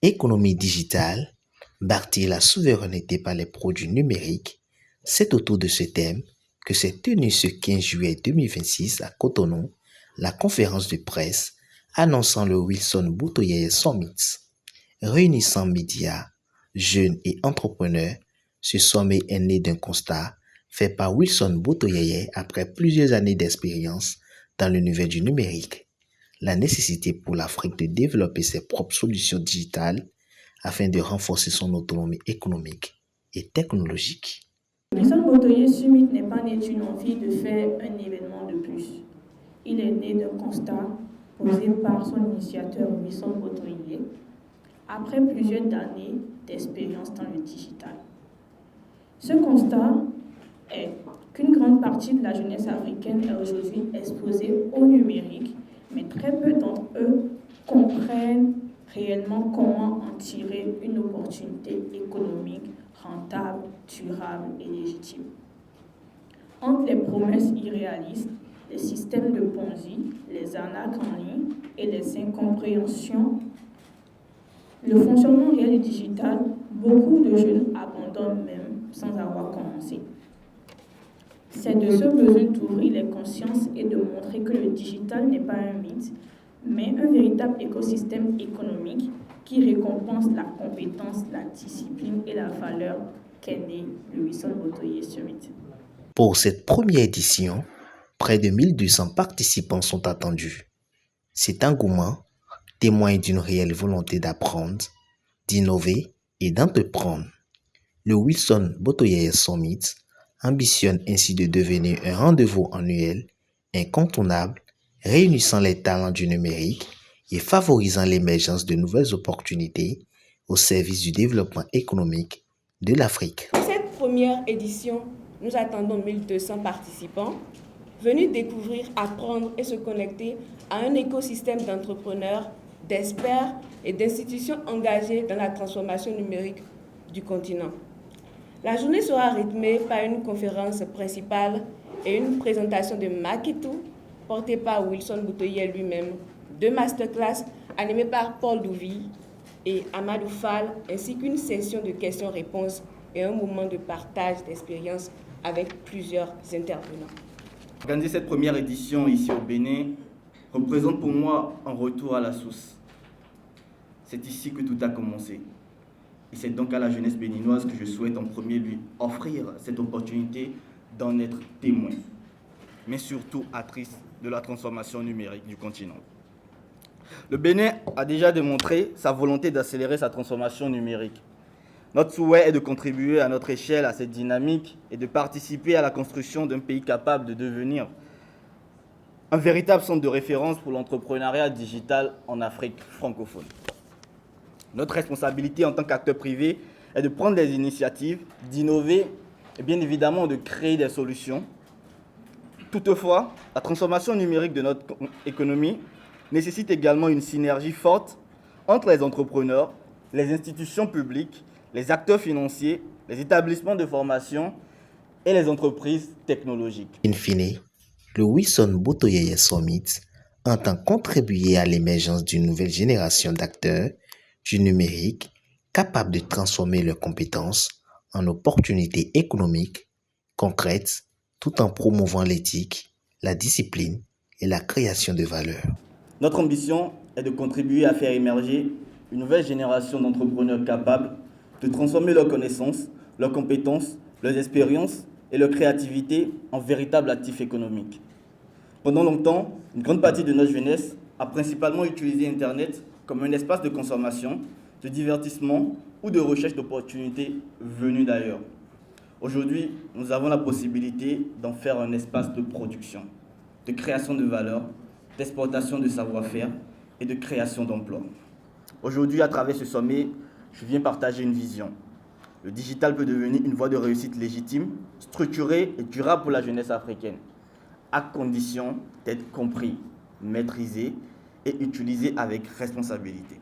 Économie digitale, bâtir la souveraineté par les produits numériques, c'est autour de ce thème que s'est tenue ce 15 juillet 2026 à Cotonou la conférence de presse annonçant le Wilson Boutoyeye Summit. Réunissant médias, jeunes et entrepreneurs, ce sommet est né d'un constat fait par Wilson Boutoyeye après plusieurs années d'expérience dans l'univers du numérique. La nécessité pour l'Afrique de développer ses propres solutions digitales afin de renforcer son autonomie économique et technologique. Le Wilson Boutoyeye Summit n'est pas né d'une envie de faire un événement de plus. Il est né d'un constat posé par son initiateur Wilson Boutoyeye après plusieurs années d'expérience dans le digital. Ce constat est qu'une grande partie de la jeunesse africaine est aujourd'hui exposée au numérique, mais très peu d'entre eux comprennent réellement comment en tirer une opportunité économique rentable, durable et légitime. Entre les promesses irréalistes, les systèmes de Ponzi, les arnaques en ligne et les incompréhensions, le fonctionnement réel du digital, beaucoup de jeunes abandonnent même sans avoir commencé. C'est de ce besoin d'ouvrir les consciences et de montrer que le digital n'est pas un mythe, mais un véritable écosystème économique qui récompense la compétence, la discipline et la valeur qu'est né le Wilson Boutoyeye Summit. Pour cette première édition, près de 1200 participants sont attendus. Cet engouement témoigne d'une réelle volonté d'apprendre, d'innover et d'entreprendre. Le Wilson Boutoyeye Summit ambitionne ainsi de devenir un rendez-vous annuel incontournable, réunissant les talents du numérique et favorisant l'émergence de nouvelles opportunités au service du développement économique de l'Afrique. Pour cette première édition, nous attendons 1200 participants venus découvrir, apprendre et se connecter à un écosystème d'entrepreneurs, d'experts et d'institutions engagées dans la transformation numérique du continent. La journée sera rythmée par une conférence principale et une présentation de Makitou portée par Wilson Boutoyeye lui-même, deux masterclass animées par Paul Douvi et Amadou Fall, ainsi qu'une session de questions-réponses et un moment de partage d'expériences avec plusieurs intervenants. Organiser cette première édition ici au Bénin représente pour moi un retour à la source. C'est ici que tout a commencé. Et c'est donc à la jeunesse béninoise que je souhaite en premier lui offrir cette opportunité d'en être témoin, mais surtout actrice de la transformation numérique du continent. Le Bénin a déjà démontré sa volonté d'accélérer sa transformation numérique. Notre souhait est de contribuer à notre échelle à cette dynamique et de participer à la construction d'un pays capable de devenir un véritable centre de référence pour l'entrepreneuriat digital en Afrique francophone. Notre responsabilité en tant qu'acteur privé est de prendre des initiatives, d'innover et bien évidemment de créer des solutions. Toutefois, la transformation numérique de notre économie nécessite également une synergie forte entre les entrepreneurs, les institutions publiques, les acteurs financiers, les établissements de formation et les entreprises technologiques. In fine, le Wilson Boutoyeye Summit entend contribuer à l'émergence d'une nouvelle génération d'acteurs du numérique capables de transformer leurs compétences en opportunités économiques concrètes tout en promouvant l'éthique, la discipline et la création de valeur. Notre ambition est de contribuer à faire émerger une nouvelle génération d'entrepreneurs capables de transformer leurs connaissances, leurs compétences, leurs expériences et leur créativité en véritables actifs économiques. Pendant longtemps, une grande partie de notre jeunesse a principalement utilisé Internet comme un espace de consommation, de divertissement ou de recherche d'opportunités venues d'ailleurs. Aujourd'hui, nous avons la possibilité d'en faire un espace de production, de création de valeur, d'exportation de savoir-faire et de création d'emplois. Aujourd'hui, à travers ce sommet, je viens partager une vision. Le digital peut devenir une voie de réussite légitime, structurée et durable pour la jeunesse africaine, à condition d'être compris, maîtrisé et utilisé avec responsabilité.